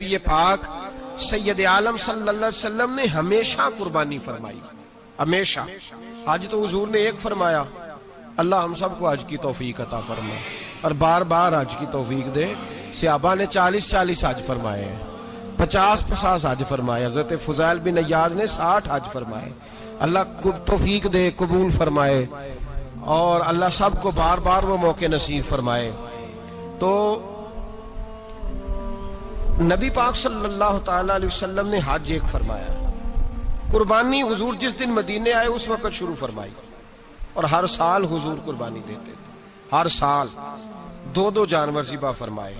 نبی پاک سید عالم صلی اللہ علیہ وسلم نے ہمیشہ قربانی فرمائی، ہمیشہ۔ آج تو حضور نے ایک فرمایا، اللہ ہم سب کو حج کی توفیق عطا فرمائے اور بار بار حج کی توفیق دے۔ صحابہ نے 40 حج فرمائے ہیں، 50 حج فرمائے، حضرت فضیل بن عیاض نے 60 حج فرمائے۔ اللہ توفیق دے، قبول فرمائے اور اللہ سب کو بار بار وہ موقع نصیب فرمائے۔ تو نبی پاک صلی اللہ تعالی علیہ وسلم نے حج ایک فرمایا، قربانی حضور جس دن مدینے آئے اس وقت شروع فرمائی، اور ہر سال حضور قربانی دیتے تھے، ہر سال 2 جانور ذبح فرمائے۔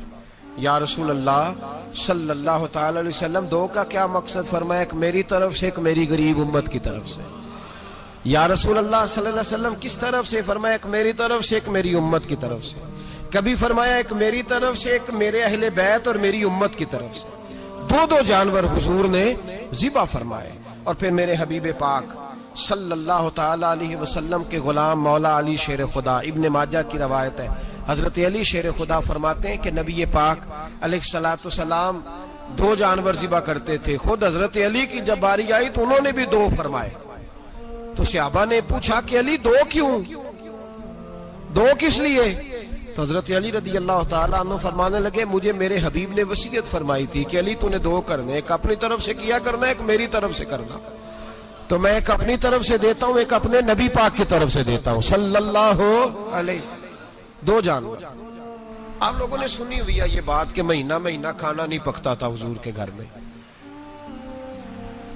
یا رسول اللہ صلی اللہ تعالی علیہ وسلم 2 کا کیا مقصد فرمایا؟ ایک میری طرف سے، ایک میری غریب امت کی طرف سے۔ یا رسول اللہ صلی اللہ علیہ وسلم کس طرف سے فرمایا؟ ایک میری طرف سے، ایک میری امت کی طرف سے۔ کبھی فرمایا ایک میری طرف سے، ایک میرے اہل بیت اور میری امت کی طرف سے۔ 2 جانور حضور نے ذبح فرمائے، اور پھر میرے حبیب پاک صلی اللہ تعالی علیہ وسلم کے غلام مولا علی شیر خدا، ابن ماجہ کی روایت ہے، حضرت علی شیر خدا فرماتے ہیں کہ نبی پاک علیہ الصلوۃ والسلام 2 جانور ذبح کرتے تھے۔ خود حضرت علی کی جب باری آئی تو انہوں نے بھی 2 فرمائے۔ تو صحابہ نے پوچھا کہ علی 2 کیوں؟ 2 کس لیے؟ تو حضرت علی رضی اللہ تعالیٰ عنہ فرمانے لگے، مجھے میرے حبیب نے وصیت فرمائی تھی کہ علی تو نے 2 کرنے، ایک اپنی طرف سے کیا کرنا، ایک میری طرف سے کرنا۔ تو میں ایک اپنی طرف سے دیتا ہوں، ایک اپنے نبی پاک کی طرف سے دیتا ہوں صلی اللہ علیہ۔ 2 جانور۔ آپ لوگوں نے سنی ہوئی ہے یہ بات کہ مہینہ کھانا نہیں پکتا تھا حضور کے گھر میں۔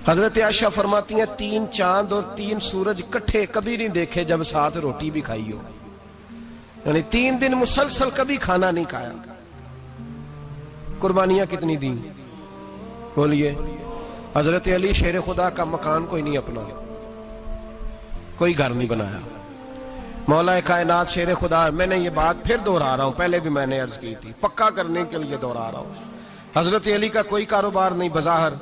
حضرت عائشہ فرماتی ہیں 3 چاند اور 3 سورج کٹھے کبھی نہیں دیکھے جب ساتھ روٹی بھی کھائی ہو، یعنی 3 دن مسلسل کبھی کھانا نہیں کھایا۔ قربانیاں کتنی دیں؟ بولیے۔ حضرت علی شیر خدا کا مکان کوئی نہیں اپنا، کوئی گھر نہیں بنایا۔ مولا کائنات شیر خدا، میں نے یہ بات پھر دہرا رہا ہوں، پہلے بھی میں نے عرض کی تھی، پکا کرنے کے لیے دہرا رہا ہوں۔ حضرت علی کا کوئی کاروبار نہیں بظاہر۔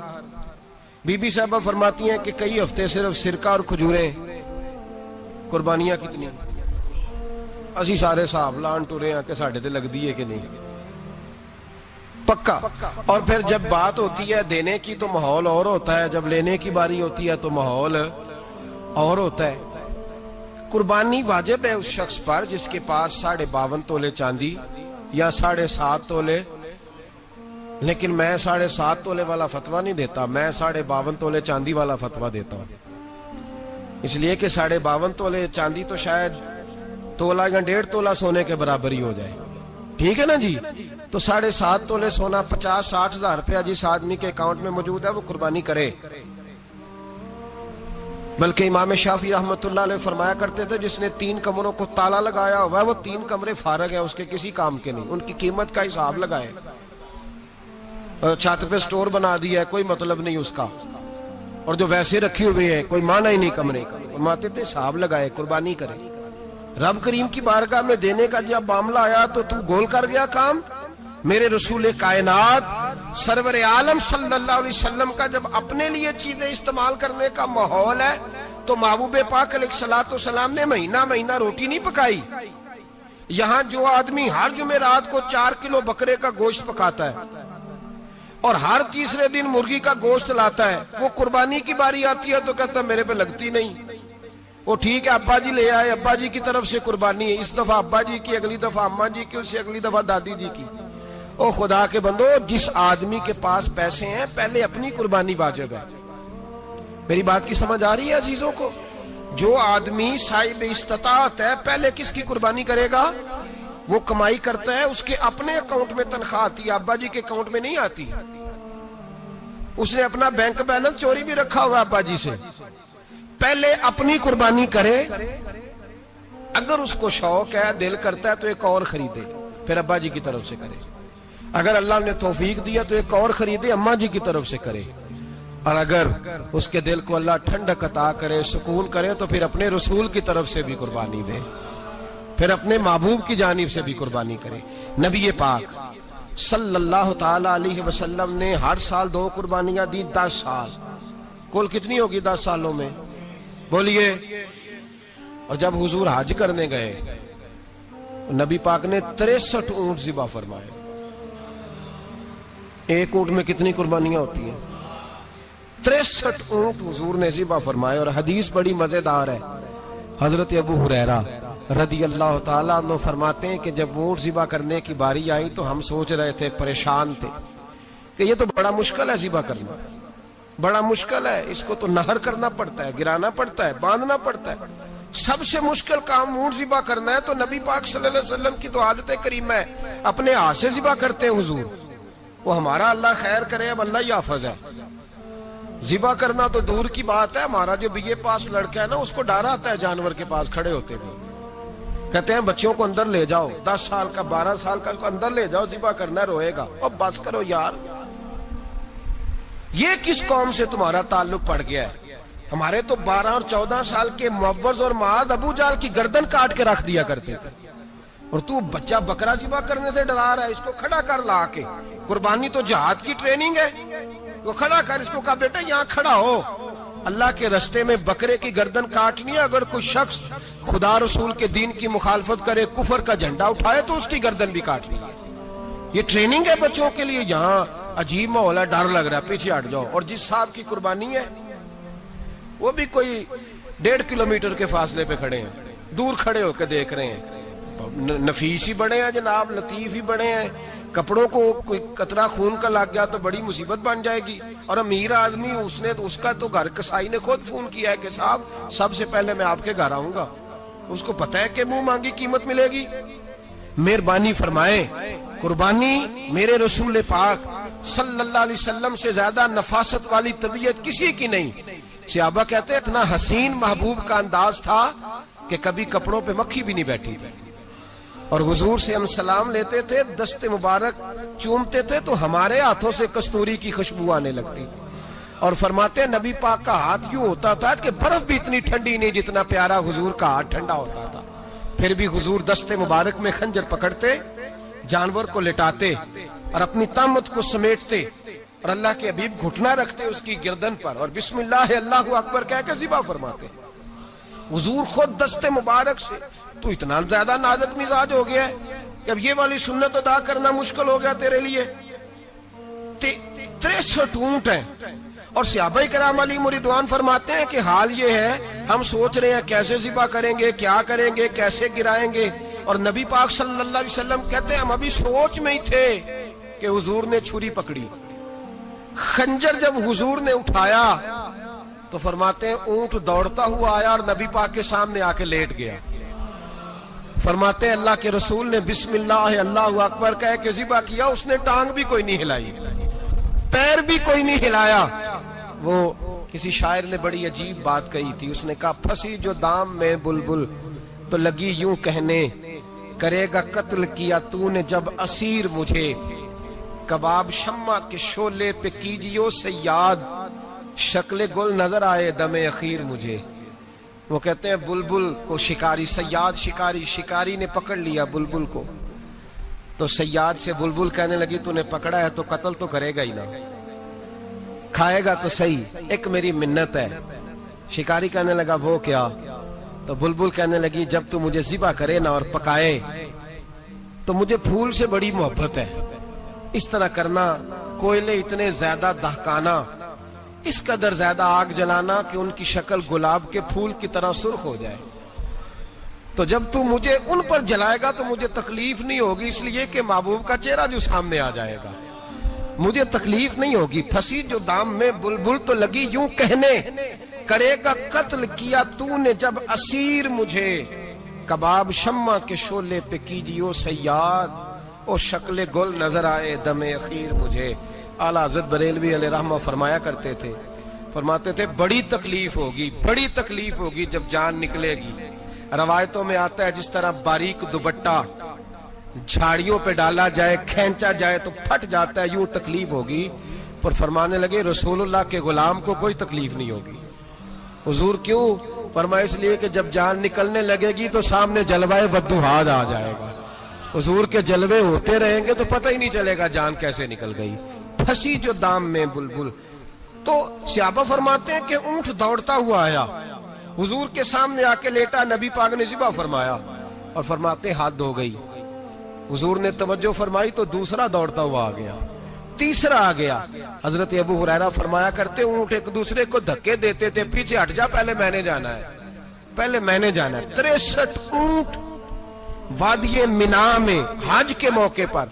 بی بی صاحبہ فرماتی ہیں کہ کئی ہفتے صرف سرکہ اور کھجوریں۔ قربانیاں کتنی؟ اسی سارے صاحب لان ٹورے ہیں کہ ساڑھے تے لگ دیئے کہ نہیں، پکا۔ اور پھر جب بات ہوتی ہے دینے کی تو ماحول اور ہوتا ہے، جب لینے کی باری ہوتی ہے تو ماحول اور ہوتا ہے۔ قربانی واجب ہے اس شخص پر جس کے پاس 52.5 تولے چاندی یا 7.5 تولے، لیکن میں 7.5 تولے والا فتویٰ نہیں دیتا، میں 52.5 تولے چاندی والا فتویٰ دیتا ہوں، اس لیے کہ 52.5 تولے چاندی تو شاید تولہ یا 1.5 تولہ سونے کے برابر ہی ہو جائے، ٹھیک ہے نا جی؟ تو 7.5 تولے سونا 50-60 ہزار روپیہ جس آدمی کے اکاؤنٹ میں موجود ہے وہ قربانی کرے۔ بلکہ امام شافعی رحمۃ اللہ علیہ فرمایا کرتے تھے جس نے 3 کمروں کو تالا لگایا ہوا ہے وہ 3 کمرے فارغ ہیں، اس کے کسی کام کے نہیں، ان کی قیمت کا حساب لگائے۔ چھت پہ سٹور بنا دیا ہے، کوئی مطلب نہیں اس کا، اور جو ویسے رکھی ہوئے ہیں کوئی معنی ہی نہیں کمرے کا، فرماتے تھے حساب لگائے، قربانی کرے۔ رب کریم کی بارگاہ میں دینے کا جب معاملہ آیا تو تو گول کر گیا کام۔ میرے رسول کائنات سرور عالم صلی اللہ علیہ وسلم کا جب اپنے لیے چیزیں استعمال کرنے کا ماحول ہے تو محبوب پاک علیہ الصلوۃ والسلام نے مہینہ روٹی نہیں پکائی۔ یہاں جو آدمی ہر جمعرات کو 4 کلو بکرے کا گوشت پکاتا ہے اور ہر تیسرے دن مرغی کا گوشت لاتا ہے، وہ قربانی کی باری آتی ہے تو کہتا ہے میرے پہ لگتی نہیں۔ وہ ٹھیک ہے ابا جی لے آئے، ابا جی کی طرف سے قربانی ہے، اس دفعہ ابا جی کی، اگلی دفعہ اماں جی کی، اس سے اگلی دفعہ دادی جی کی۔ او خدا کے بندو، جس آدمی کے پاس پیسے ہیں پہلے اپنی قربانی واجب ہے۔ میری بات کی سمجھ آ رہی ہے عزیزوں کو؟ جو آدمی صاحب استطاعت ہے پہلے کس کی قربانی کرے گا؟ وہ کمائی کرتا ہے، اس کے اپنے اکاؤنٹ میں تنخواہ آتی ہے، ابا جی کے اکاؤنٹ میں نہیں آتی۔ اس نے اپنا بینک بیلنس چوری بھی رکھا ہوا ابا جی سے۔ پہلے اپنی قربانی کرے، اگر اس کو شوق ہے، دل کرتا ہے تو ایک اور خریدے، پھر ابا جی کی طرف سے کرے۔ اگر اللہ نے توفیق دیا تو ایک اور خریدے، اماں جی کی طرف سے کرے، اور اگر اس کے دل کو اللہ ٹھنڈک عطا کرے، سکون کرے تو پھر اپنے رسول کی طرف سے بھی قربانی دے، پھر اپنے محبوب کی جانب سے بھی قربانی کرے۔ نبی پاک صلی اللہ تعالی علیہ وسلم نے ہر سال 2 قربانیاں دی، 10 سال، کل کتنی ہوگی 10 سالوں میں؟ بولیے۔ اور جب حضور حج کرنے گئے نبی پاک نے 63 اونٹ ذبح فرمائے، ایک اونٹ میں کتنی قربانیاں ہوتی ہیں؟ 63 اونٹ حضور نے ذبح فرمائے. اور حدیث بڑی مزیدار ہے. حضرت ابو ہریرہ رضی اللہ تعالیٰ عنہ فرماتے ہیں کہ جب اونٹ ذبح کرنے کی باری آئی تو ہم سوچ رہے تھے، پریشان تھے کہ یہ تو بڑا مشکل ہے ذبح کرنا، بڑا مشکل ہے، اس کو تو نہر کرنا پڑتا ہے، گرانا پڑتا ہے، باندھنا پڑتا ہے. سب سے مشکل کام اونٹ ذبح کرنا ہے. تو نبی پاک صلی اللہ علیہ وسلم کی تو عادت کریمہ ہے، اپنے ہاتھ سے ذبح کرتے ہیں حضور. وہ ہمارا اللہ خیر کرے، اب اللہ ہی حافظ ہے. ذبح کرنا تو دور کی بات ہے. ہمارا جو BA پاس لڑکا ہے نا، اس کو ڈر آتا ہے جانور کے پاس کھڑے ہوتے بھی. کہتے ہیں بچوں کو اندر لے جاؤ، 10 سال کا 12 سال کا، اس کو اندر لے جاؤ، ذبح کرنا، روئے گا. اور بس کرو یار، یہ کس قوم سے تمہارا تعلق پڑ گیا ہے؟ ہمارے تو 12 اور 14 سال کے معوذ اور معاذ ابو جہل کی گردن کاٹ کے رکھ دیا کرتے تھے. اور تو بچہ بکرا ذبح کرنے سے ڈرا رہا ہے. اس کو کھڑا کر لا کے. قربانی تو جہاد کی ٹریننگ ہے. وہ کھڑا کر، اس کو کہا بیٹا یہاں کھڑا ہو، اللہ کے رستے میں بکرے کی گردن کاٹنی ہے. اگر کوئی شخص خدا رسول کے دین کی مخالفت کرے، کفر کا جھنڈا اٹھائے، تو اس کی گردن بھی کاٹنی ہے. یہ ٹریننگ ہے بچوں کے لیے. یہاں عجیب ماحول ہے، ڈر لگ رہا ہے، پیچھے ہٹ جاؤ. اور جس صاحب کی قربانی ہے وہ بھی کوئی 1.5 کلومیٹر کے فاصلے پہ کھڑے ہیں، دور کھڑے ہو کے دیکھ رہے ہیں. نفیس ہی بڑے ہیں جناب، لطیف ہی بڑے ہیں. کپڑوں کو کوئی قطرہ خون کا لگ گیا تو بڑی مصیبت بن جائے گی. اور امیر آدمی، اس کا تو گھر کسائی نے خود فون کیا ہے کہ صاحب سب سے پہلے میں آپ کے گھر آؤں گا. اس کو پتہ ہے کہ منہ مانگی قیمت ملے گی. مہربانی فرمائے، قربانی میرے رسول پاک صلی اللہ علیہ وسلم سے زیادہ نفاست والی طبیعت کسی کی نہیں. صحابہ کہتے ہیں اتنا حسین محبوب کا انداز تھا کہ کبھی کپڑوں پہ مکھی بھی نہیں بیٹھی تھی. اور حضور سے ہم سلام لیتے تھے، دست مبارک چومتے تھے تو ہمارے ہاتھوں سے کستوری کی خوشبو آنے لگتی تھی. اور فرماتے ہیں نبی پاک کا ہاتھ یوں ہوتا تھا کہ برف بھی اتنی ٹھنڈی نہیں جتنا پیارا حضور کا ہاتھ ٹھنڈا ہوتا تھا. پھر بھی حضور دست مبارک میں خنجر پکڑتے، جانور کو لٹاتے اور اپنی طامت کو سمیٹتے، اور اللہ کے حبیب گھٹنا رکھتے اس کی گردن پر، اور بسم اللہ اللہ اکبر کہہ کے ذبح فرماتے. حضور خود دست مبارک سے. تو اتنا زیادہ نازک مزاج ہو گیا ہے کہ اب یہ والی سنت ادا کرنا مشکل ہو گیا تیرے لیے. 63 اونٹ ہیں. اور صحابہ کرام علیہم رضوان فرماتے ہیں کہ حال یہ ہے، ہم سوچ رہے ہیں کیسے ذبح کریں گے، کیا کریں گے، کیسے گرائیں گے. اور نبی پاک صلی اللہ علیہ وسلم کہتے ہیں ہم ابھی سوچ میں ہی تھے کہ حضور نے چھری پکڑی. خنجر جب حضور نے اٹھایا تو فرماتے ہیں اونٹ دوڑتا ہوا آیا اور نبی پاک کے سامنے آ کے لیٹ گیا. فرماتے ہیں اللہ کے رسول نے بسم اللہ اللہ اکبر کہہ کے ذبح کیا. اس نے ٹانگ بھی کوئی نہیں ہلائی، پیر بھی کوئی نہیں ہلایا. وہ کسی شاعر نے بڑی عجیب بات کہی تھی. اس نے کہا پھنسی جو دام میں بلبل تو لگی یوں کہنے، کرے گا قتل کیا تو نے جب اسیر مجھے، کباب شمع کے شعلے پہ کیجیو صیاد، شکل گل نظر آئے دم اخیر مجھے. وہ کہتے ہیں بلبل کو شکاری، صیاد شکاری نے پکڑ لیا بلبل کو. تو صیاد سے بلبل کہنے لگی تو نے پکڑا ہے تو قتل تو کرے گا ہی نا، کھائے گا تو صحیح، ایک میری منت ہے. شکاری کہنے لگا وہ کیا؟ تو بلبل کہنے لگی جب تو مجھے ذبح کرے نا اور پکائے تو مجھے پھول سے بڑی محبت ہے. اس طرح کرنا، کوئلے اتنے زیادہ دہکانا، اس قدر زیادہ آگ جلانا کہ ان کی شکل گلاب کے پھول کی طرح سرخ ہو جائے. تو جب تو مجھے ان پر جلائے گا تو مجھے تکلیف نہیں ہوگی، اس لیے کہ محبوب کا چہرہ جو سامنے آ جائے گا مجھے تکلیف نہیں ہوگی. پھنسی جو دام میں بلبل تو لگی یوں کہنے، کرے گا قتل کیا تو نے جب اسیر مجھے، کباب شمع کے شعلے پہ کیجیو صیاد، او شکل گل نظر آئے دم اخیر مجھے. اعلیٰ حضرت بریلوی علیہ رحمہ فرمایا کرتے تھے، فرماتے تھے بڑی تکلیف ہوگی جب جان نکلے گی. روایتوں میں آتا ہے جس طرح باریک دوپٹہ جھاڑیوں پہ ڈالا جائے، کھینچا جائے تو پھٹ جاتا ہے، یوں تکلیف ہوگی. پر فرمانے لگے رسول اللہ کے غلام کو کوئی تکلیف نہیں ہوگی. حضور کیوں؟ فرمایا اس لیے کہ جب جان نکلنے لگے گی تو سامنے جلوہ ودوحات آ جائے گا. حضور کے جلوے ہوتے رہیں گے تو پتہ ہی نہیں چلے گا جان کیسے نکل گئی. پھنسی جو دام میں بلبل. تو صحابہ فرماتے ہیں کہ اونٹ دوڑتا ہوا آیا، حضور کے سامنے آ کے لیٹا، نبی پاک نے ذبح فرمایا اور فرماتے ہاتھ دھو گئی. حضور نے توجہ فرمائی تو دوسرا دوڑتا ہوا آ گیا. تیسرا آ گیا. حضرت ابو ہریرہ فرمایا کرتے اونٹ ایک دوسرے کو دھکے دیتے تھے, پیچھے ہٹ جا, پہلے میں نے جانا ہے, پہلے میں نے جانا ہے. 63 اونٹ وادی مینا میں حج کے موقع پر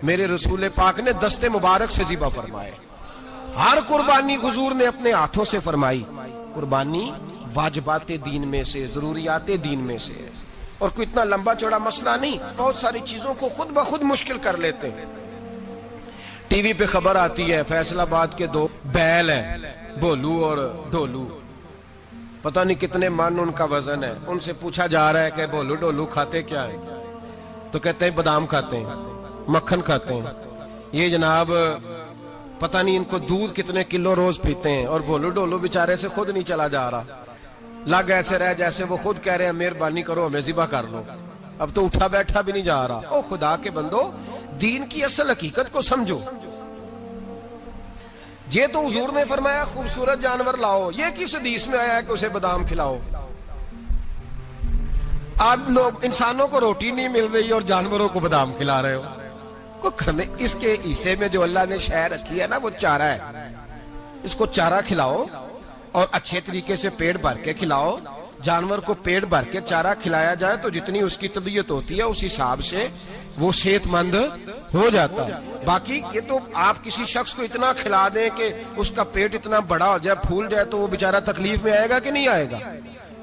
میرے رسول پاک نے دست مبارک سے ذبح فرمائے. ہر قربانی حضور نے اپنے ہاتھوں سے فرمائی. قربانی واجبات دین میں سے, ضروریات دین میں سے ہے, اور کوئی اتنا لمبا چوڑا مسئلہ نہیں. بہت ساری چیزوں کو خود بخود مشکل کر لیتے ہیں. ٹی وی پہ خبر آتی ہے فیصل آباد کے 2 بیل ہیں, بولو اور ڈولو, پتہ نہیں کتنے من ان کا وزن ہے. ان سے پوچھا جا رہا ہے کہ بولو ڈولو کھاتے کیا ہیں, تو کہتے ہیں بادام کھاتے ہیں, مکھن کھاتے ہیں. یہ جناب پتہ نہیں ان کو دودھ کتنے کلو روز پیتے ہیں, اور بولو ڈولو بیچارے سے خود نہیں چلا جا رہا. لگ ایسے رہ جیسے وہ خود کہہ رہے ہیں مہربانی کرو ہمیں ذبح کر لو, اب تو اٹھا بیٹھا بھی نہیں جا رہا. او خدا کے بندو, دین کی اصل حقیقت کو سمجھو. یہ تو حضور نے فرمایا خوبصورت جانور لاؤ, یہ کس حدیث میں آیا ہے کہ اسے بادام کھلاؤ؟ آج لوگ انسانوں کو روٹی نہیں مل رہی اور جانوروں کو بادام کھلا رہے ہو. اس کے حصے میں جو اللہ نے شے رکھی ہے نا, وہ چارہ ہے. اس کو چارہ کھلاؤ اور اچھے طریقے سے پیٹ بھر کے کھلاؤ. جانور کو پیٹ بھر کے چارہ کھلایا جائے تو جتنی اس کی طبیعت ہوتی ہے اس حساب سے وہ صحت مند ہو جاتا ہے. باقی یہ تو آپ کسی شخص کو اتنا کھلا دیں کہ اس کا پیٹ اتنا بڑا ہو جائے, پھول جائے, تو وہ بیچارہ تکلیف میں آئے گا کہ نہیں آئے گا؟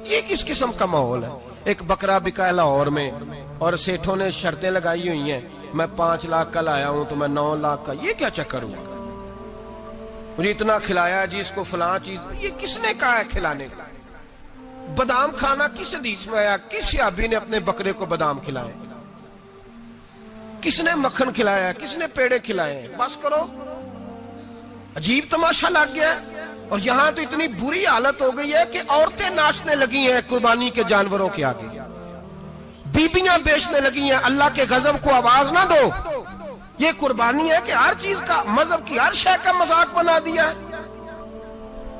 یہ کس قسم کا ماحول ہے؟ ایک بکرا بکا ہے لاہور میں, اور سیٹھوں نے شرطیں لگائی ہوئی ہیں, میں 5 لاکھ کا لایا ہوں تو میں 9 لاکھ کا. یہ کیا چکر ہوا؟ مجھے اتنا کھلایا جی اس کو فلاں چیز. یہ کس نے کہا ہے کھلانے کا؟ بادام کھانا کس حدیث میں آیا؟ کس صحابی نے اپنے بکرے کو بادام کھلائے؟ کس نے مکھن کھلایا؟ کس نے پیڑے کھلائے؟ بس کرو, عجیب تماشا لگ گیا. اور یہاں تو اتنی بری حالت ہو گئی ہے کہ عورتیں ناچنے لگی ہیں قربانی کے جانوروں کے آگے, بیبیاں بیچنے لگی ہیں. اللہ کے غضب کو آواز نہ دو. یہ قربانی ہے کہ ہر چیز کا, مذہب کی ہر شے کا مذاق بنا دیا ہے.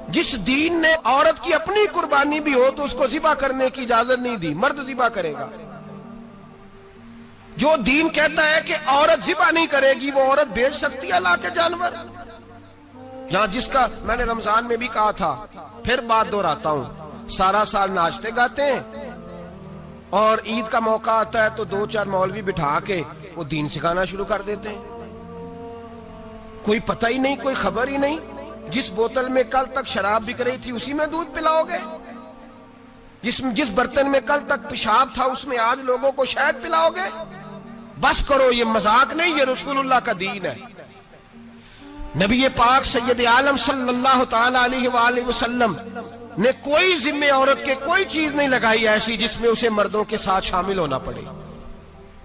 جس دین نے عورت کی اپنی قربانی بھی ہو تو اس کو ذبح کرنے کی اجازت نہیں دی, مرد ذبح کرے گا. جو دین کہتا ہے کہ عورت ذبح نہیں کرے گی, وہ عورت بیچ سکتی ہے اللہ کے جانور. یہاں جس کا میں نے رمضان میں بھی کہا تھا, پھر بات دہراتا ہوں, سارا سال ناچتے گاتے ہیں, اور عید کا موقع آتا ہے تو 2-4 مولوی بٹھا کے وہ دین سکھانا شروع کر دیتے ہیں. کوئی پتہ ہی نہیں, کوئی خبر ہی نہیں. جس بوتل میں کل تک شراب بک رہی تھی اسی میں دودھ پلاؤ گے؟ جس برتن میں کل تک پیشاب تھا اس میں آج لوگوں کو شہد پلاؤ گے؟ بس کرو, یہ مذاق نہیں, یہ رسول اللہ کا دین ہے. نبی پاک سید عالم صلی اللہ تعالی علیہ وآلہ وسلم نے کوئی ذمہ عورت کے کوئی چیز نہیں لگائی ایسی جس میں اسے مردوں کے ساتھ شامل ہونا پڑے.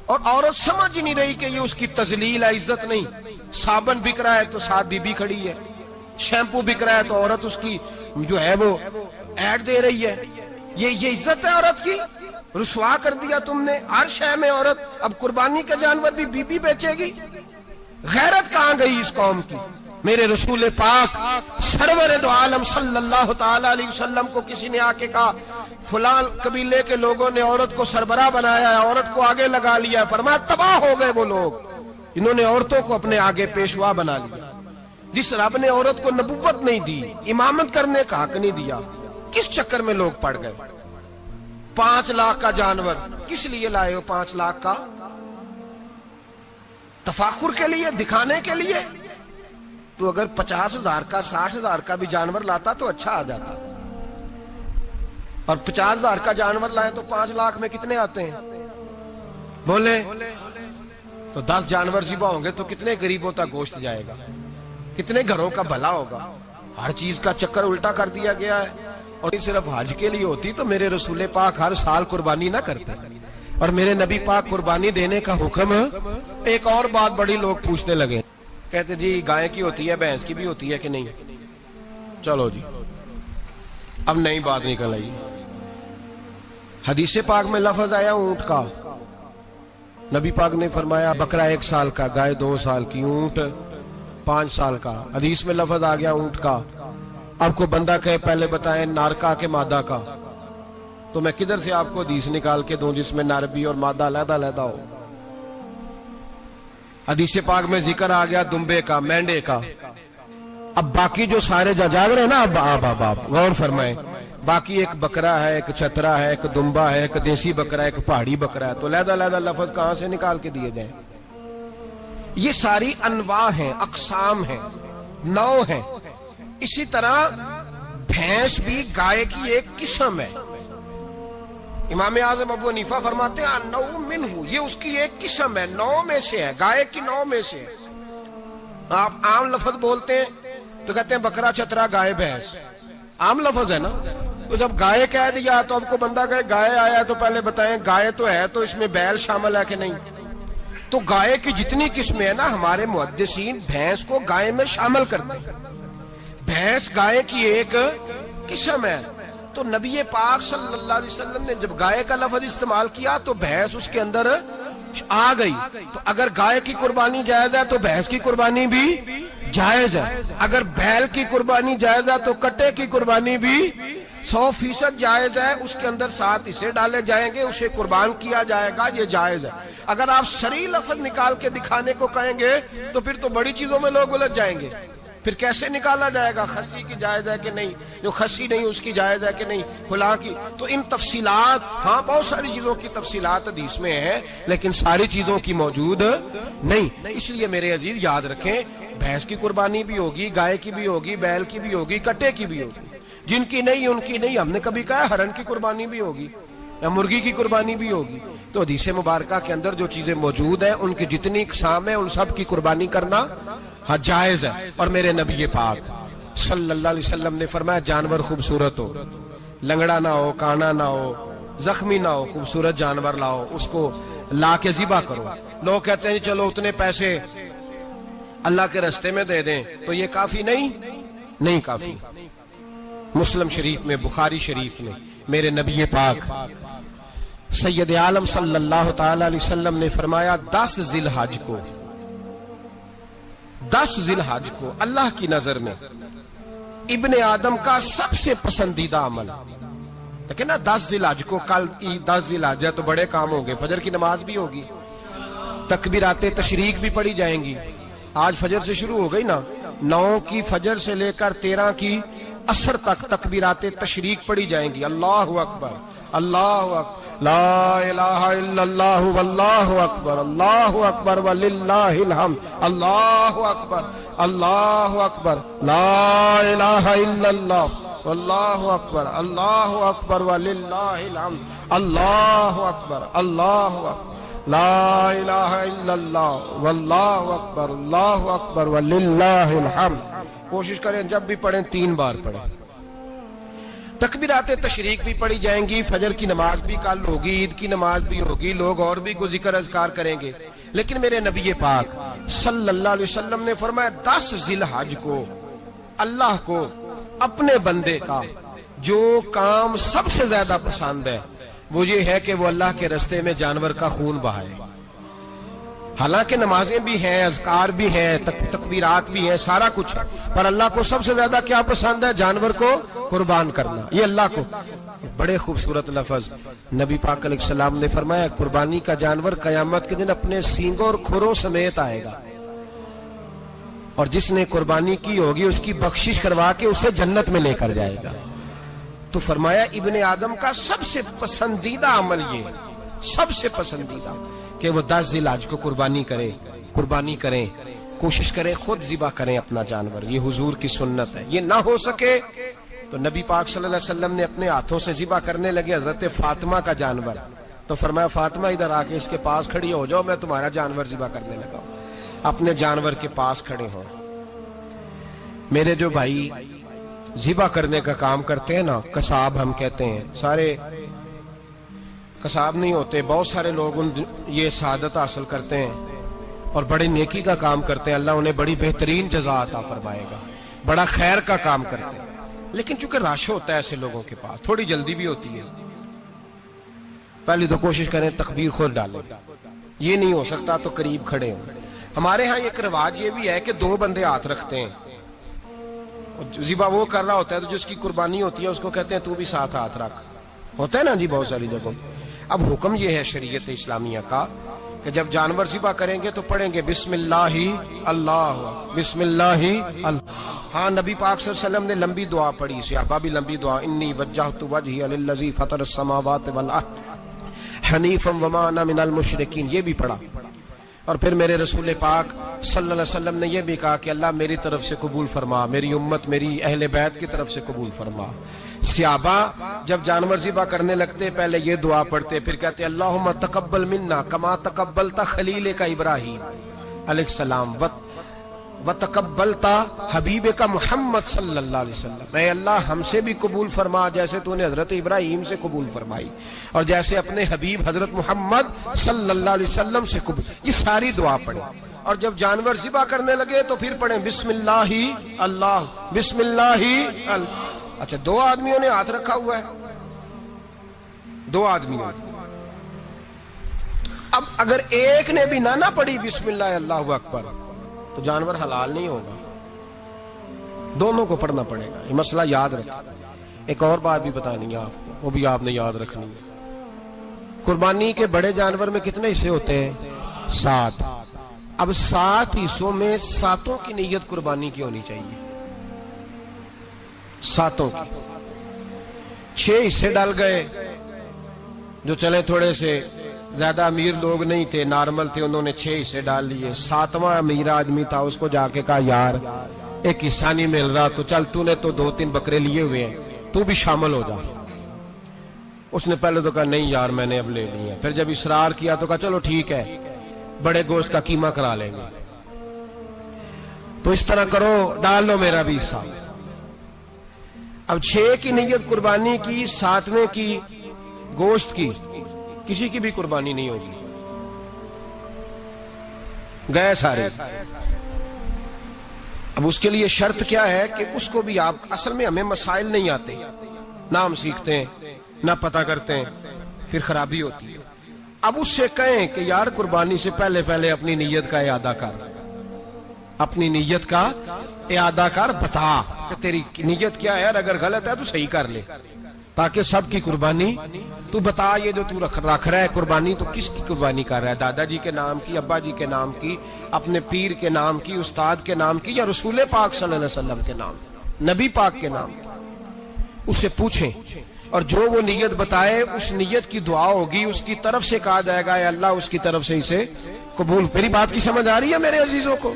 اور عورت سمجھ ہی نہیں رہی کہ یہ اس کی تذلیل ہے, عزت نہیں. صابن بک رہا ہے تو ساتھ بی بی کھڑی ہے, شیمپو بک رہا ہے تو عورت اس کی جو ہے وہ ایڈ دے رہی ہے. یہ عزت ہے عورت کی؟ رسوا کر دیا تم نے ہر شے میں عورت. اب قربانی کا جانور بھی بی بی بیچے گی؟ غیرت کہاں گئی اس قوم کی؟ میرے رسول پاک سرور دو عالم صلی اللہ تعالی علیہ وسلم کو کسی نے آ کے کہا فلاں قبیلے کے لوگوں نے عورت کو سربراہ بنایا ہے, عورت کو آگے لگا لیا ہے. فرمایا تباہ ہو گئے وہ لوگ, انہوں نے عورتوں کو اپنے آگے پیشوا بنا لیا. جس رب نے عورت کو نبوت نہیں دی, امامت کرنے کا حق نہیں دیا, کس چکر میں لوگ پڑ گئے؟ 5 لاکھ کا جانور کس لیے لائے ہو؟ 5 لاکھ کا تفاخر کے لیے, دکھانے کے لیے؟ تو اگر 50,000 کا 60,000 کا بھی جانور لاتا تو اچھا آ جاتا. اور 50,000 کا جانور لائے تو 5 لاکھ میں کتنے آتے ہیں بولے؟ تو 10 جانور ذبح ہوں گے تو کتنے غریبوں تک گوشت جائے گا, کتنے گھروں کا بھلا ہوگا. ہر چیز کا چکر الٹا کر دیا گیا ہے. اور صرف حج کے لیے ہوتی تو میرے رسول پاک ہر سال قربانی نہ کرتے, اور میرے نبی پاک قربانی دینے کا حکم. ایک اور بات بڑی لوگ پوچھنے لگے, کہتے جی گائے کی ہوتی ہے, بھینس کی بھی ہوتی ہے کہ نہیں؟ چلو جی اب نئی بات نکل آئی. حدیث پاک میں لفظ آیا اونٹ کا, نبی پاک نے فرمایا بکرا 1 سال کا, گائے 2 سال کی, اونٹ 5 سال کا. حدیث میں لفظ آ گیا اونٹ کا. اب کو بندہ کہے پہلے بتائیں نر کا کہ مادہ کا, تو میں کدھر سے آپ کو حدیث نکال کے دوں جس میں نر بھی اور مادہ علیحدہ علیحدہ ہو؟ حدیث پاک میں ذکر آ گیا دمبے کا، مینڈے کا. اب باقی جو سارے جاگ رہے ہیں نا، اب غور فرمائیں، باقی ایک بکرا ہے، ایک چھترا ہے، ایک دمبا ہے، ایک دیسی بکرا ہے، ایک پہاڑی بکرا ہے، تو علیحدہ لفظ کہاں سے نکال کے دیے جائیں؟ یہ ساری انواع ہیں، اقسام ہیں، نوع ہیں. اسی طرح بھینس بھی گائے کی ایک قسم ہے. امام اعظم ابو حنیفہ فرماتے ہیں النوع منہ، یہ اس کی ایک قسم ہے، نوع میں سے ہے، گائے کی نوع میں سے. آپ عام لفظ بولتے ہیں تو کہتے ہیں بکرا، چھترا، گائے، بھینس، عام لفظ ہے نا. تو جب گائے کہہ دیا تو اب کو بندہ کہے گائے آیا تو پہلے بتائیں گائے تو ہے تو اس میں بیل شامل ہے کہ نہیں؟ تو گائے کی جتنی قسمیں ہیں نا، ہمارے محدثین بھینس کو گائے میں شامل کرتے ہیں. بھینس گائے کی ایک قسم ہے. تو نبی پاک صلی اللہ علیہ وسلم نے جب گائے کا لفظ استعمال کیا تو بھینس اس کے اندر آ گئی. تو اگر گائے کی قربانی جائز ہے تو بھینس کی قربانی بھی جائز ہے. اگر بیل کی قربانی جائز ہے تو کٹے کی قربانی بھی 100% جائز ہے. اس کے اندر 7 حصے ڈالے جائیں گے، اسے قربان کیا جائے گا، یہ جائز ہے. اگر آپ شرعی لفظ نکال کے دکھانے کو کہیں گے تو پھر تو بڑی چیزوں میں لوگ الجھ جائیں گے. پھر کیسے نکالا جائے گا خسی کی جائز ہے کہ نہیں، جو خسی نہیں اس کی جائز ہے کہ نہیں، فلاں کی. تو ان تفصیلات، ہاں بہت ساری چیزوں کی تفصیلات حدیث میں ہیں لیکن ساری چیزوں کی موجود نہیں. اس لیے میرے عزیز یاد رکھیں، بھینس کی قربانی بھی ہوگی، گائے کی بھی ہوگی، بیل کی بھی ہوگی، کٹے کی بھی ہوگی. جن کی نہیں ان کی نہیں. ہم نے کبھی کہا ہرن کی قربانی بھی ہوگی یا مرغی کی قربانی بھی ہوگی. تو حدیث مبارکہ کے اندر جو چیزیں موجود ہیں ان کی جتنی اقسام ہیں ان سب کی قربانی کرنا ہاں جائز ہے. اور میرے نبی پاک صلی اللہ علیہ وسلم نے فرمایا جانور خوبصورت ہو، لنگڑا نہ ہو، کانا نہ ہو، زخمی نہ ہو، خوبصورت جانور لاؤ، اس کو لا کے ذبح کرو. لوگ کہتے ہیں چلو اتنے پیسے اللہ کے راستے میں دے دیں، تو یہ کافی نہیں کافی. مسلم شریف میں، بخاری شریف میں میرے نبی پاک سید عالم صلی اللہ تعالی علیہ وسلم نے فرمایا 10 ذی الحج کو اللہ کی نظر میں ابن آدم کا سب سے پسندیدہ عمل. لیکن نا 10 ذی الحج کو، کل 10 ذی الحج ہے تو بڑے کام ہوں گے. فجر کی نماز بھی ہوگی، تکبیرات تشریق بھی پڑھی جائیں گی. آج فجر سے شروع ہو گئی نا، 9 کی فجر سے لے کر 13 کی عصر تک تکبیرات تشریق پڑھی جائیں گی. اللہ اکبر، اللہ اکبر، لا الہ الا اللہ واللہ اکبر، اللہ اکبر وللہ الحمد، اللہ اکبر، اللہ اکبر، لا الہ الا اللہ واللہ اکبر، اللہ اکبر وللہ الحمد، اللہ اکبر، اللہ اکبر، لا الہ الا اللہ واللہ اکبر، اللہ اکبر وللہ الحمد. کوشش کریں جب بھی پڑھیں 3 بار پڑھیں. تکبیرات تشریق بھی پڑھی جائیں گی. فجر کی نماز بھی کل ہوگی، عید کی نماز بھی ہوگی، لوگ اور بھی کوئی ذکر اذکار کریں گے. لیکن میرے نبی پاک صلی اللہ علیہ وسلم نے فرمایا 10 ذی الحج کو اللہ کو اپنے بندے کا جو کام سب سے زیادہ پسند ہے وہ یہ ہے کہ وہ اللہ کے راستے میں جانور کا خون بہائے. حالانکہ نمازیں بھی ہیں، اذکار بھی ہیں، تکبیرات بھی ہیں، سارا کچھ ہے، پر اللہ کو سب سے زیادہ کیا پسند ہے؟ جانور کو قربان کرنا. یہ اللہ کو بڑے خوبصورت لفظ نبی پاک علیہ السلام نے فرمایا قربانی کا جانور قیامت کے دن اپنے سینگوں اور کھروں سمیت آئے گا، اور جس نے قربانی کی ہوگی اس کی بخشش کروا کے اسے جنت میں لے کر جائے گا. تو فرمایا ابن آدم کا سب سے پسندیدہ عمل یہ، سب سے پسندیدہ، کہ وہ 10 ذی الحج کو قربانی کریں، کوشش کریں خود ذبح کریں اپنا جانور. یہ حضور کی سنت ہے. یہ نہ ہو سکے تو نبی پاک صلی اللہ علیہ وسلم نے اپنے ہاتھوں سے ذبح کرنے لگے حضرت فاطمہ کا جانور. تو فرمایا فاطمہ ادھر آ کے اس کے پاس کھڑی ہو جاؤ، میں تمہارا جانور ذبح کرنے لگا ہوں. اپنے جانور کے پاس کھڑے ہوں. میرے جو بھائی ذبح کرنے کا کام کرتے ہیں نا، قصاب ہم کہتے ہیں، سارے قصاب نہیں ہوتے، بہت سارے لوگ یہ سعادت حاصل کرتے ہیں اور بڑی نیکی کا کام کرتے ہیں. اللہ انہیں بڑی بہترین جزا عطا فرمائے گا، بڑا خیر کا کام کرتے ہیں. لیکن چونکہ رش ہوتا ہے ایسے لوگوں کے پاس، تھوڑی جلدی بھی ہوتی ہے. پہلی تو کوشش کریں تکبیر خود ڈالیں، یہ نہیں ہو سکتا تو قریب کھڑے ہوں. ہمارے ہاں ایک رواج یہ بھی ہے کہ 2 بندے ہاتھ رکھتے ہیں. ذبح وہ کر رہا ہوتا ہے تو جس کی قربانی ہوتی ہے اس کو کہتے ہیں تو بھی ساتھ ہاتھ رکھ. ہوتا ہے نا جی بہت ساری جگہوں. اب حکم یہ ہے شریعت اسلامیہ کا کہ جب جانور ذبح کریں گے تو پڑھیں گے بسم اللہ اللہ بسم اللہ اللہ. ہاں نبی پاک صلی اللہ علیہ وسلم نے لمبی دعا پڑھی، صحابہ بھی لمبی دعا، انی وجہت وجہی للذی فطر السماوات والارض حنیفا وما انا من المشرکین، یہ بھی پڑھا. اور پھر میرے رسول پاک صلی اللہ علیہ وسلم نے یہ بھی کہا کہ اللہ میری طرف سے قبول فرما، میری امت میری اہل بیت کی طرف سے قبول فرما. صحابہ جب جانور ذبح کرنے لگتے پہلے یہ دعا پڑھتے، پھر کہتے اللہم تقبل منا کما تقبلت خلیل کا ابراہیم علیہ السلام وتقبلت حبیب کا محمد صلی اللہ علیہ وسلم، اے اللہ ہم سے بھی قبول فرما جیسے تو نے حضرت ابراہیم سے قبول فرمائی اور جیسے اپنے حبیب حضرت محمد صلی اللہ علیہ وسلم سے قبول. یہ ساری دعا پڑھی. اور جب جانور ذبح کرنے لگے تو پھر پڑھیں بسم اللہ اللہ بسم اللہ اللہ. اچھا دو آدمیوں نے ہاتھ رکھا ہوا ہے، دو آدمیوں. اب اگر ایک نے بھی نہ پڑھی بسم اللہ اللہ اکبر تو جانور حلال نہیں ہوگا، دونوں کو پڑھنا پڑے گا. یہ مسئلہ یاد رکھنا. ایک اور بات بھی بتانی ہے آپ کو، وہ بھی آپ نے یاد رکھنی ہے. قربانی کے بڑے جانور میں کتنے حصے ہوتے ہیں؟ 7. اب 7 حصوں میں 7 کی نیت قربانی کی ہونی چاہیے، 7 کی. 6 حصے ڈال گئے جو چلے تھوڑے سے زیادہ امیر لوگ نہیں تھے، نارمل تھے، انہوں نے 6 حصے ڈال لیے. 7واں امیر آدمی تھا، اس کو جا کے کہا یار ایک حصہ نہیں مل رہا تو چل تو نے تو 2-3 بکرے لیے ہوئے ہیں تو بھی شامل ہو جا. اس نے پہلے تو کہا نہیں یار میں نے اب لے لیے. پھر جب اصرار کیا تو کہا چلو ٹھیک ہے بڑے گوشت کا قیمہ کرا لیں گے. تو اس طرح کرو ڈال لو میرا بھی حصہ. اب 6 کی نیت قربانی کی، 7ویں کی گوشت کی، کسی کی بھی قربانی نہیں ہوگی، گئے سارے. اب اس کے لیے شرط کیا ہے کہ اس کو بھی آپ، اصل میں ہمیں مسائل نہیں آتے، نہ ہم سیکھتے ہیں نہ پتہ کرتے ہیں، پھر خرابی ہوتی ہے. اب اس سے کہیں کہ یار قربانی سے پہلے اپنی نیت کا اعادہ کر، اپنی نیت کا اعادہ کر، بتا کہ تیری نیت کیا ہے، اگر غلط ہے تو صحیح کر لے تاکہ سب کی قربانی تو بتا. یہ جو تو رکھ رہا ہے قربانی تو کس کی قربانی کر رہا ہے؟ دادا جی کے نام کی، ابا جی کے نام کی، اپنے پیر کے نام کی، استاد کے نام کی، یا رسول پاک صلی اللہ علیہ وسلم کے نام، نبی پاک کے نام کی؟ اس سے پوچھیں اور جو وہ نیت بتائے اس نیت کی دعا ہوگی، اس کی طرف سے کہا جائے گا اے اللہ اس کی طرف سے اسے قبول. میری بات کی سمجھ آ رہی ہے میرے عزیزوں کو؟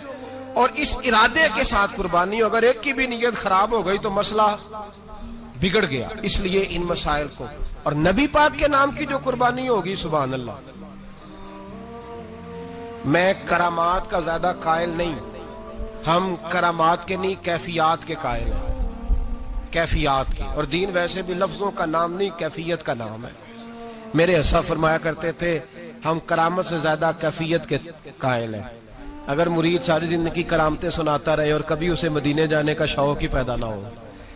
اور اس ارادے کے ساتھ قربانی، اگر ایک کی بھی نیت خراب ہو گئی تو مسئلہ بگڑ گیا. اس لیے ان مسائل کو، اور نبی پاک کے نام کی جو قربانی ہوگی سبحان اللہ. میں کرامات کا زیادہ قائل نہیں، ہم کرامات کے نہیں کیفیات کے قائل ہیں، کیفیات کی. اور دین ویسے بھی لفظوں کا نام نہیں کیفیت کا نام ہے. میرے حساب فرمایا کرتے تھے ہم کرامت سے زیادہ کیفیت کے قائل ہیں. اگر مرید ساری زندگی کرامتیں سناتا رہے اور کبھی اسے مدینے جانے کا شوق ہی پیدا نہ ہو،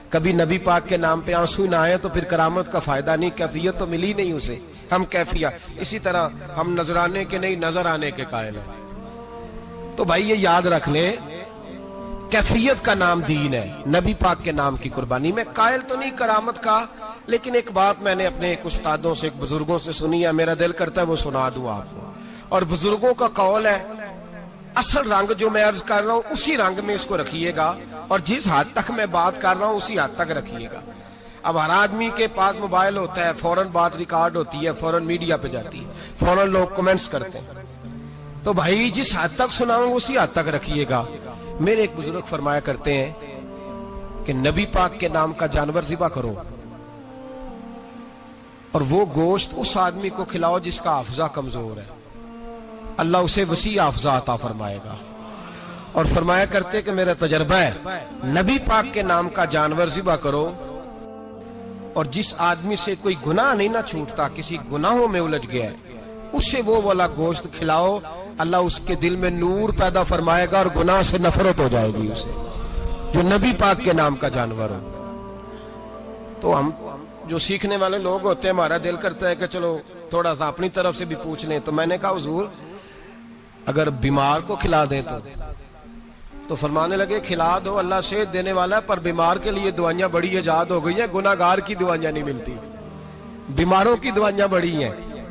کبھی نبی پاک کے نام پہ آنسو نہ آئے، تو پھر کرامت کا فائدہ نہیں، کیفیت تو ملی نہیں اسے. ہم کیفیت، اسی طرح ہم نظرانے کے نہیں نظر آنے کے قائل ہیں. تو بھائی یہ یاد رکھ لیں کیفیت کا نام دین ہے. نبی پاک کے نام کی قربانی میں قائل تو نہیں کرامت کا، لیکن ایک بات میں نے اپنے ایک استادوں سے، ایک بزرگوں سے سنی ہے، میرا دل کرتا ہے وہ سنا دوں آپ کو. اور بزرگوں کا قول ہے اصل رنگ جو میں عرض کر رہا ہوں اسی رنگ میں اس کو رکھیے گا، اور جس حد تک میں بات کر رہا ہوں اسی حد تک رکھیے گا. اب ہر آدمی کے پاس موبائل ہوتا ہے، فوراً بات ریکارڈ ہوتی ہے، فوراً میڈیا پہ جاتی ہے، فوراً لوگ کمنٹس کرتے ہیں. تو بھائی جس حد تک سناؤں اسی حد تک رکھیے گا. میرے ایک بزرگ فرمایا کرتے ہیں کہ نبی پاک کے نام کا جانور ذبح کرو اور وہ گوشت اس آدمی کو کھلاؤ جس کا حافظہ کمزور ہے، اللہ اسے وسیع حافظہ عطا فرمائے گا. اور فرمایا کرتے کہ میرا تجربہ ہے نبی پاک کے نام کا جانور ذبح کرو، اور جس آدمی سے کوئی گناہ نہیں نہ چھوٹتا، کسی گناہوں میں الجھ گیا ہے، اسے وہ والا گوشت کھلاؤ، اللہ اس کے دل میں نور پیدا فرمائے گا اور گناہ سے نفرت ہو جائے گی اسے، جو نبی پاک کے نام کا جانور ہو. تو ہم جو سیکھنے والے لوگ ہوتے ہیں ہمارا دل کرتا ہے کہ چلو تھوڑا سا اپنی طرف سے بھی پوچھ لیں. تو میں نے کہا حضور اگر بیمار کو کھلا دیں تو فرمانے لگے کھلا دو، اللہ صحت دینے والا ہے، پر بیمار کے لیے دعائیاں بڑی ایجاد ہو گئی ہیں، گناہگار کی دعائیاں نہیں ملتی، بیماروں کی دعائیاں بڑی ہیں.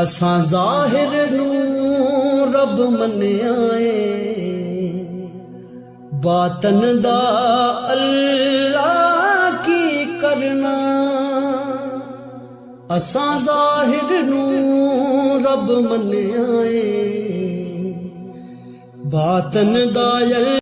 اساں ظاہر نو رب منیا اے باطن دا اللہ کی کرنا اساں ظاہر نو رب منیا اے باطن دا